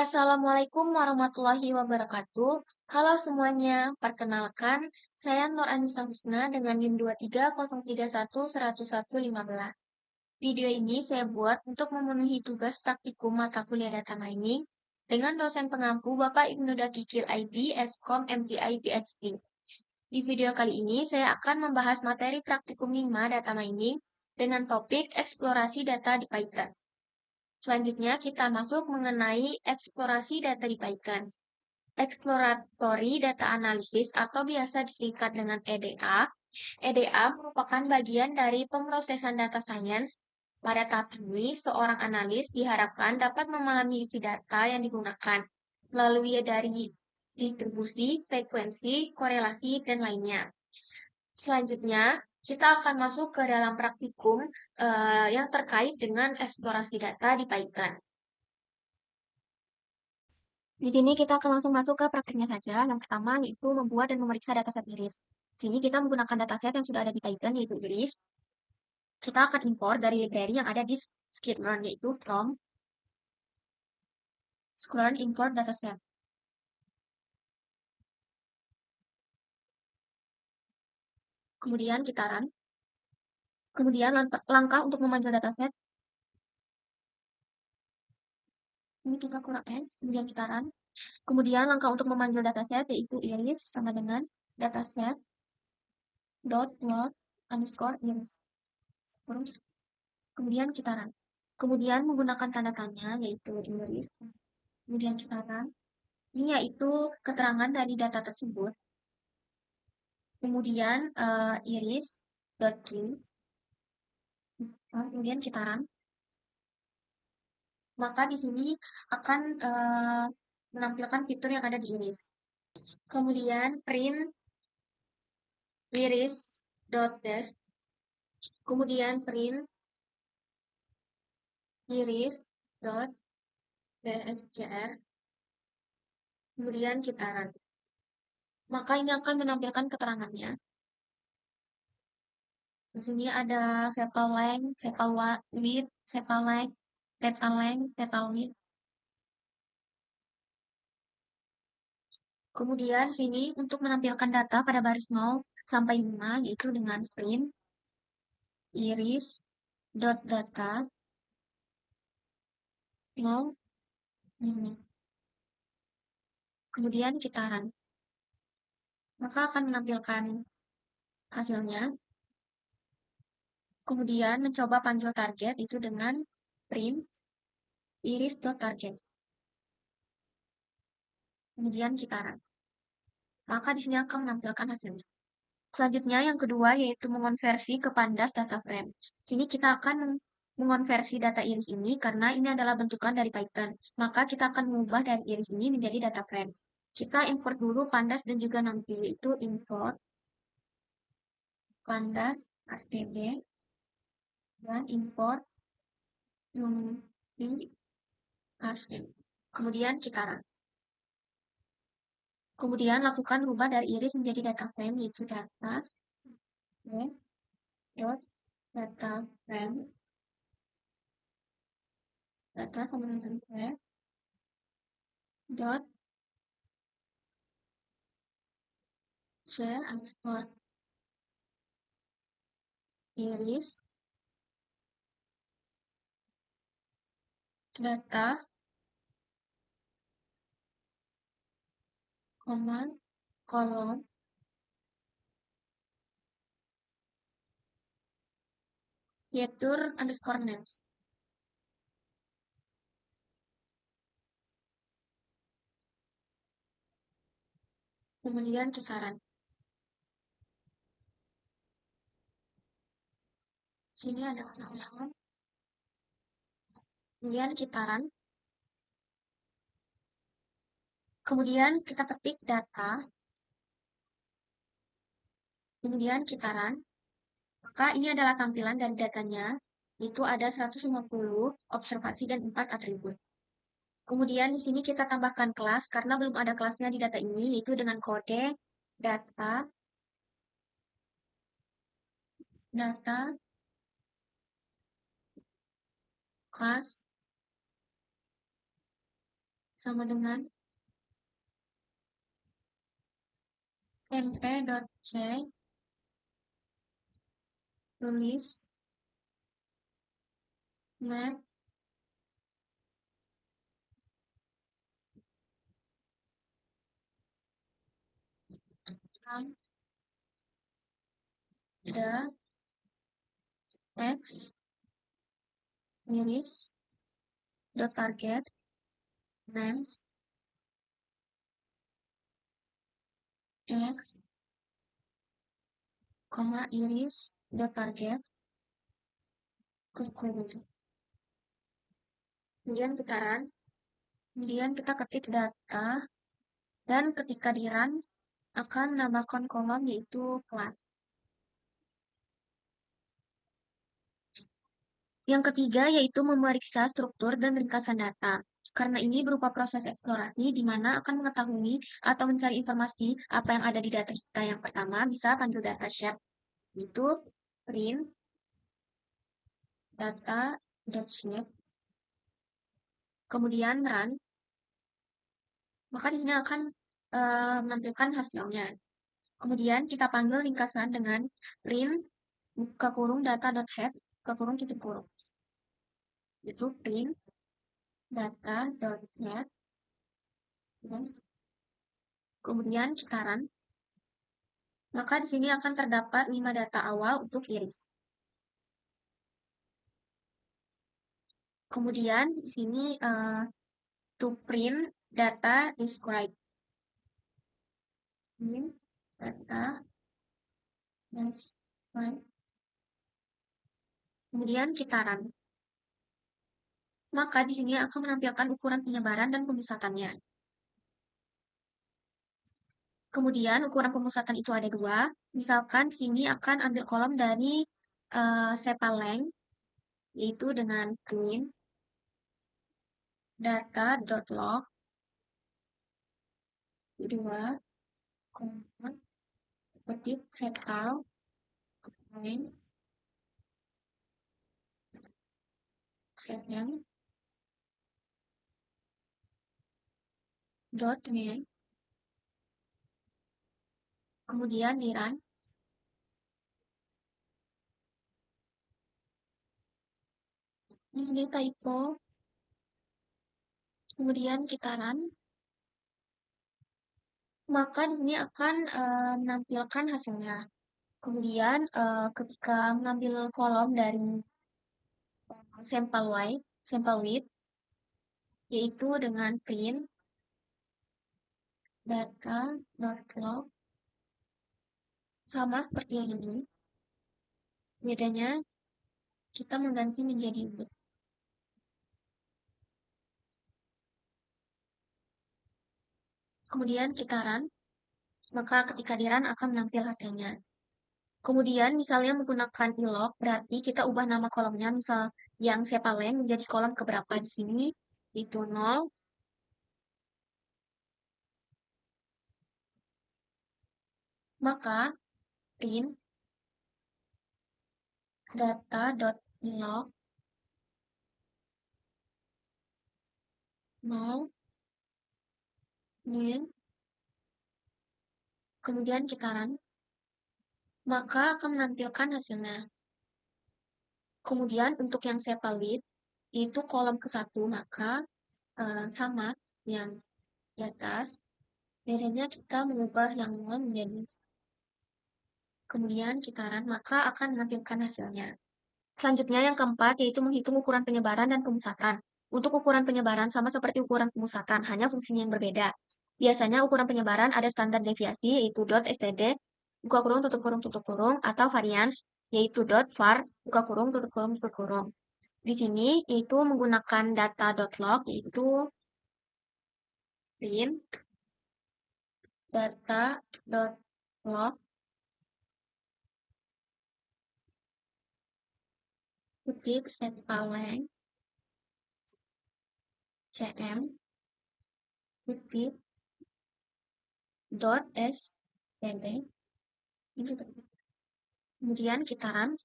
Assalamualaikum warahmatullahi wabarakatuh. Halo semuanya, perkenalkan, saya Nur Anissa Husna dengan NIM 230311115. Video ini saya buat untuk memenuhi tugas praktikum mata kuliah data mining dengan dosen pengampu Bapak Ibnu Dakikil IB, Eskom, MTI, PhD. Di video kali ini saya akan membahas materi praktikum 5 data mining dengan topik eksplorasi data di Python. Selanjutnya kita masuk mengenai eksplorasi data di Python. Exploratory Data Analysis atau biasa disingkat dengan EDA. EDA merupakan bagian dari pemrosesan data science. Pada tahap ini, seorang analis diharapkan dapat memahami isi data yang digunakan melalui dari distribusi, frekuensi, korelasi, dan lainnya. Selanjutnya, kita akan masuk ke dalam praktikum yang terkait dengan eksplorasi data di Python. Di sini kita akan langsung masuk ke praktiknya saja. Yang pertama yaitu membuat dan memeriksa dataset iris. Di sini kita menggunakan dataset yang sudah ada di Python yaitu iris. Kita akan import dari library yang ada di sklearn yaitu from sklearn import dataset. Kemudian kita run. Kemudian langkah untuk memanggil dataset. Ini kita kurang X, kemudian kita run. Kemudian langkah untuk memanggil dataset yaitu iris sama dengan dataset dot load underscore iris. Kemudian kita run. Kemudian menggunakan tanda tanya yaitu iris. Kemudian kita run. Ini yaitu keterangan dari data tersebut. Kemudian iris.key. Kemudian kita run. Maka di sini akan menampilkan fitur yang ada di iris. Kemudian print iris.test. Kemudian print iris.tscr. Kemudian kita run. Maka ini akan menampilkan keterangannya. Di sini ada sepal length, sepal width, sepal length, data length, data width. Kemudian sini untuk menampilkan data pada baris 0 sampai 5 yaitu dengan print iris.data 0 ini. Kemudian kita run. Maka akan menampilkan hasilnya. Kemudian mencoba panggil target itu dengan print iris.target. Kemudian kita run. Maka di sini akan menampilkan hasilnya. Selanjutnya yang kedua yaitu mengonversi ke pandas data frame. Sini kita akan mengonversi data iris ini karena ini adalah bentukan dari Python. Maka kita akan mengubah dari iris ini menjadi data frame. Kita import dulu pandas dan juga nanti yaitu import pandas std dan import numpi asm. Kemudian kita run. Kemudian lakukan rubah dari iris menjadi data frame yaitu data dot data frame data sama dengan dot share underscore iris data command kolom yetur underscore names. Kemudian kita run. Sini ada kesalahan. Kemudian kita run. Kemudian kita ketik data. Kemudian kita run. Maka ini adalah tampilan dari datanya. Itu ada 150 observasi dan 4 atribut. Kemudian di sini kita tambahkan kelas karena belum ada kelasnya di data ini yaitu dengan kode data class sama dengan mp.c tulis map on the x iris dot target names x, iris dot target kemudian putaran, kemudian kita ketik data, dan ketika di run akan menambahkan kolom yaitu kelas. Yang ketiga yaitu memeriksa struktur dan ringkasan data. Karena ini berupa proses eksplorasi di mana akan mengetahui atau mencari informasi apa yang ada di data kita. Yang pertama bisa panggil data shape, itu print data.shape, kemudian run, maka di sini akan menampilkan hasilnya. Kemudian kita panggil ringkasan dengan print buka kurung data.head buka kurung tutup kurung. Itu print data.head, kemudian kita run. Maka di sini akan terdapat 5 data awal untuk iris. Kemudian di sini to print data describe. Print data describe. Kemudian kita run. Maka di sini akan menampilkan ukuran penyebaran dan pemusatannya. Kemudian ukuran pemusatan itu ada 2. Misalkan di sini akan ambil kolom dari sepal length, yaitu dengan print data.log 2, seperti sepal length setnya dot name, kemudian di run. Ini typo, kemudian kita run, maka di sini akan menampilkan hasilnya. Kemudian ketika mengambil kolom dari sampel width, yaitu dengan print data.log, sama seperti yang ini. Bedanya kita mengganti menjadi width. Kemudian kita run, maka ketika di run akan menampil hasilnya. Kemudian misalnya menggunakan ilog, berarti kita ubah nama kolomnya, misal yang sepalen menjadi kolom keberapa di sini, itu 0. Maka print data.log 0 min, kemudian kita run, maka akan menampilkan hasilnya. Kemudian untuk yang sepal width, itu kolom ke-1, maka sama yang di atas, bedanya kita mengubah yang 0 menjadi, kemudian kita run, maka akan menampilkan hasilnya. Selanjutnya yang keempat yaitu menghitung ukuran penyebaran dan pemusatan. Untuk ukuran penyebaran sama seperti ukuran pemusatan, hanya fungsinya yang berbeda. Biasanya ukuran penyebaran ada standar deviasi yaitu .std, buka kurung, tutup kurung, atau varians yaitu .var, buka kurung, tutup kurung. Di sini yaitu menggunakan data.log yaitu print data.log kutip sepal length cm kutip .std, itu kemudian kita run,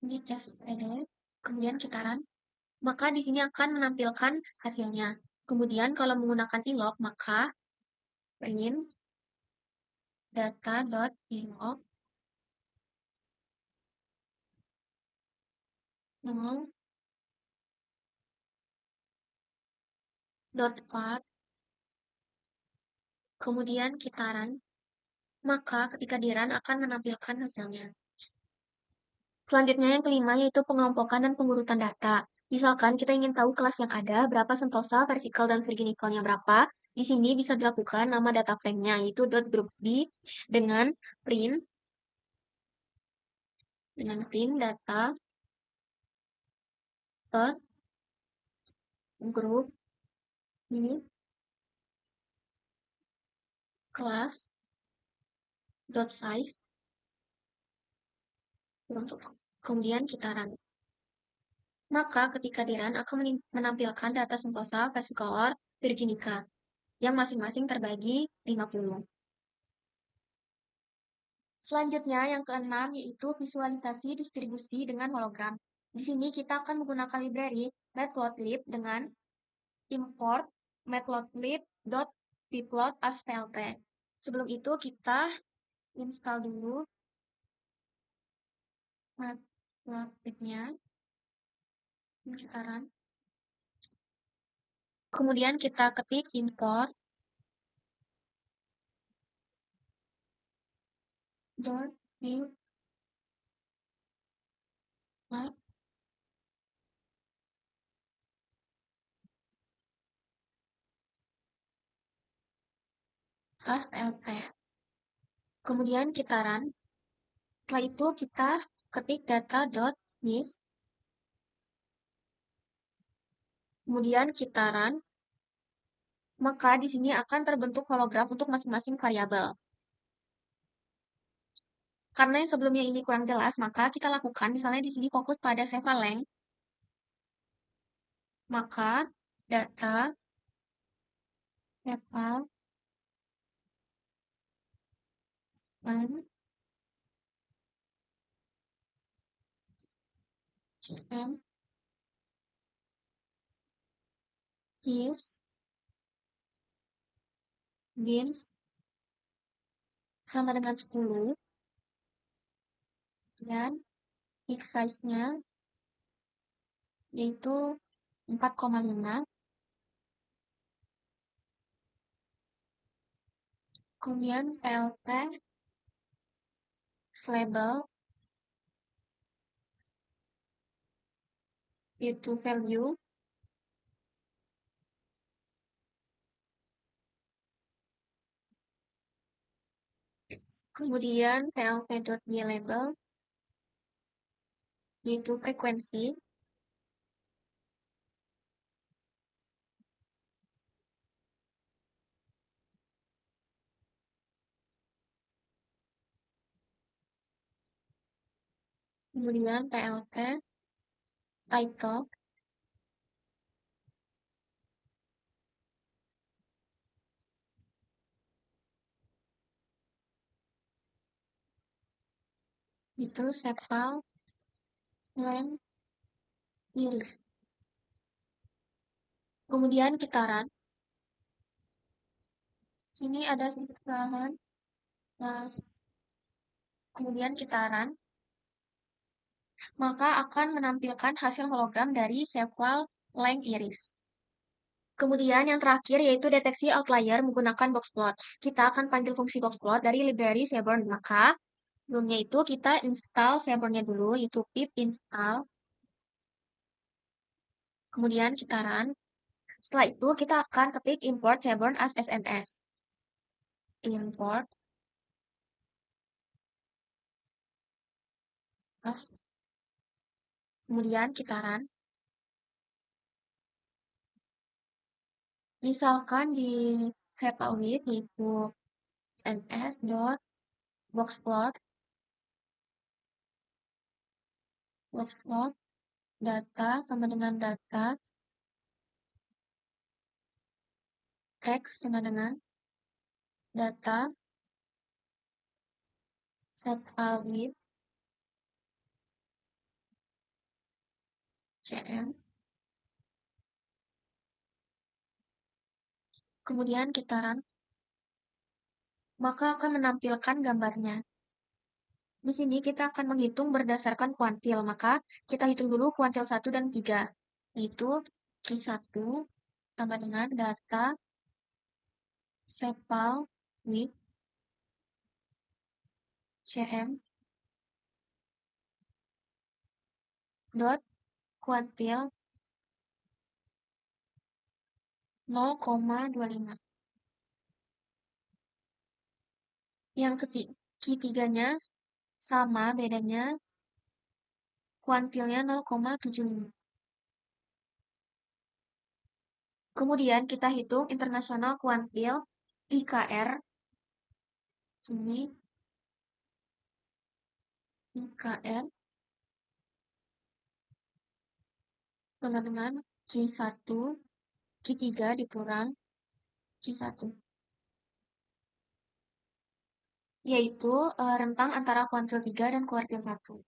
ini std, kemudian kita run, maka di sini akan menampilkan hasilnya. Kemudian kalau menggunakan ilog, maka print data.ilog dot path, kemudian kita run, maka ketika di run akan menampilkan hasilnya. Selanjutnya yang kelima yaitu pengelompokan dan pengurutan data. Misalkan kita ingin tahu kelas yang ada, berapa sentosa, vertikal, dan virginikalnya berapa. Di sini bisa dilakukan nama data frame-nya yaitu .group_b dengan print data dot group ini class dot size untuk kemudian kita run. Maka ketika di run akan menampilkan data sentosa, versicolor, virginica yang masing-masing terbagi 50. Selanjutnya yang keenam yaitu visualisasi distribusi dengan hologram. Di sini kita akan menggunakan library matplotlib dengan import matplotlib.pplot as plt. Sebelum itu kita install dulu matplotlib-nya. Kita run. Kemudian kita ketik import .pplot as plt. Kemudian kita run. Setelah itu kita ketik data.list. Kemudian kita run. Maka di sini akan terbentuk hologram untuk masing-masing variabel. Karena yang sebelumnya ini kurang jelas, maka kita lakukan misalnya di sini fokus pada Seva length. Maka data Seva length GM is bins sama dengan 10 dan x size-nya yaitu 4,5. Kemudian plt label yaitu value. Kemudian plt.label yaitu frekuensi. Kemudian plt title itu sepal length iris. Kemudian kita run. Sini ada sedikit kesalahan. Nah, kemudian kita run. Maka akan menampilkan hasil hologram dari sepal length iris. Kemudian yang terakhir yaitu deteksi outlier menggunakan boxplot. Kita akan panggil fungsi boxplot dari library Seaborn. Maka sebelumnya itu kita install Seaborn-nya dulu, yaitu pip install. Kemudian kita run. Setelah itu kita akan ketik import Seaborn as SMS. Import as. Kemudian kita run. Misalkan di sepalwith yaitu sms.boxplot data sama dengan data x sama dengan data sepalwith CM. Kemudian kita run, maka akan menampilkan gambarnya. Di sini kita akan menghitung berdasarkan kuantil, maka kita hitung dulu kuantil 1 dan 3, yaitu Q1 sama dengan data sepal with CM dot kuantil 0,25. Yang ketiganya sama, bedanya kuantilnya 0,75. Kemudian kita hitung internasional kuantil IKR. Sini IKR sama dengan Q1, Q3 dikurang Q1. Yaitu rentang antara kuantil 3 dan kuantil 1.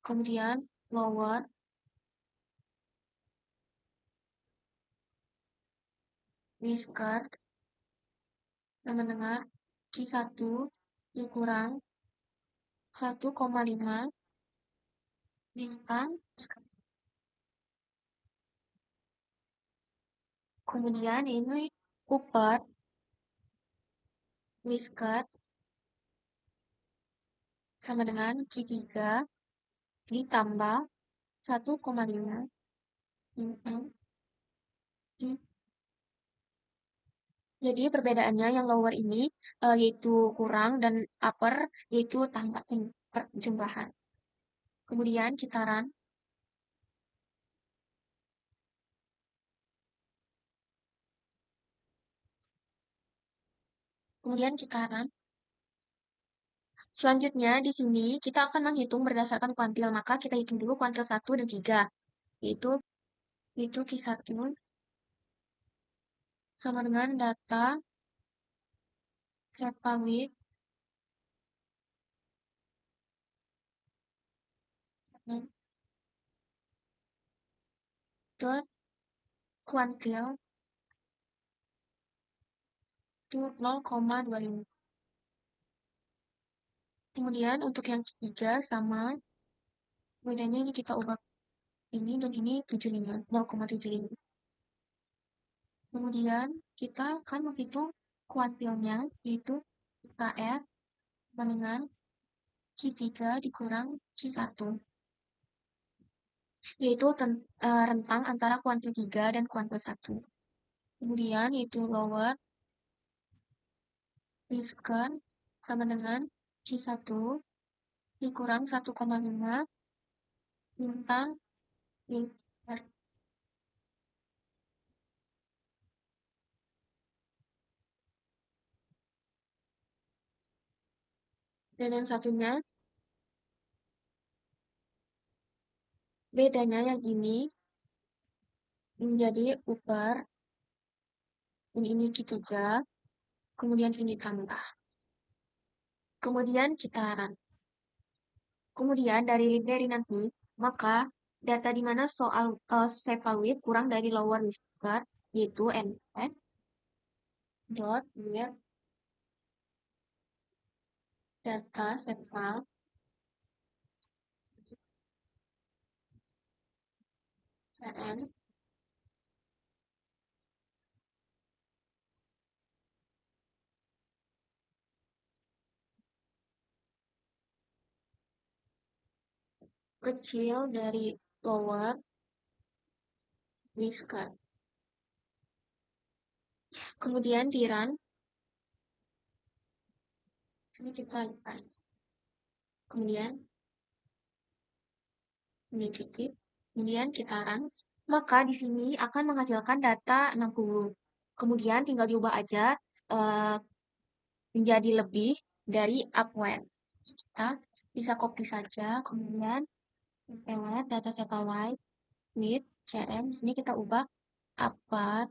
Kemudian lower whisker sama dengan Q1 dikurang 1,5 bintang. Kemudian ini upper whisker sama dengan Q3 ditambah 1,5 bintang. Jadi perbedaannya yang lower ini yaitu kurang dan upper yaitu tambah perjumlahan. Kemudian kita run. Kemudian kita run. Selanjutnya di sini kita akan menghitung berdasarkan kuantil, maka kita hitung dulu kuantil 1 dan 3, yaitu Q1 sama dengan data Sepawit dot kuantil itu 0,25. Kemudian untuk yang ketiga sama, bedanya ini kita ubah ini dan ini 75, 0,75. Kemudian kita akan menghitung kuantilnya, yaitu IKR sama dengan Q3 dikurang Q1, yaitu rentang antara kuantil 3 dan kuantil 1. Kemudian yaitu lower whisker sama dengan Q1 dikurang 1,5 bintang liter. Dan yang satunya, bedanya yang ini menjadi upper, ini Q3, kemudian ini tambah. Kemudian kita run. Kemudian dari library nanti, maka data di mana soal Sepawit kurang dari lower whisker, yaitu nf dot get data sepal cn kecil dari lower whisker. Kemudian di run, sini kita lihat. Kemudian ini titik, kemudian kita run, maka di sini akan menghasilkan data 60. Kemudian tinggal diubah aja menjadi lebih dari upward. Kita bisa copy saja, kemudian lewat data satellite with CM, sini kita ubah upward.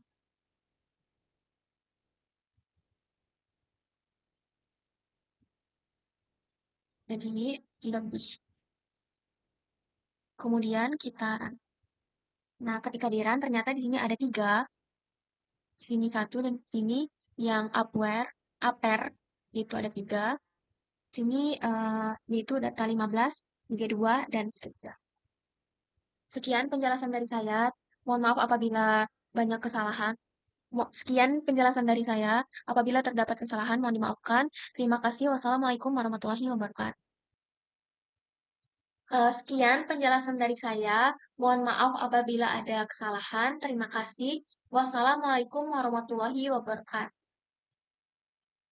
Dan ini lebih. Kemudian kita run. Nah, ketika di run ternyata di sini ada tiga, sini satu dan sini yang upper, itu ada tiga. Sini yaitu data 15, 32, dan 3. Sekian penjelasan dari saya. Mohon maaf apabila banyak kesalahan. Sekian penjelasan dari saya. Apabila terdapat kesalahan, mohon dimaafkan. Terima kasih. Wassalamualaikum warahmatullahi wabarakatuh. Sekian penjelasan dari saya. Mohon maaf apabila ada kesalahan. Terima kasih. Wassalamualaikum warahmatullahi wabarakatuh.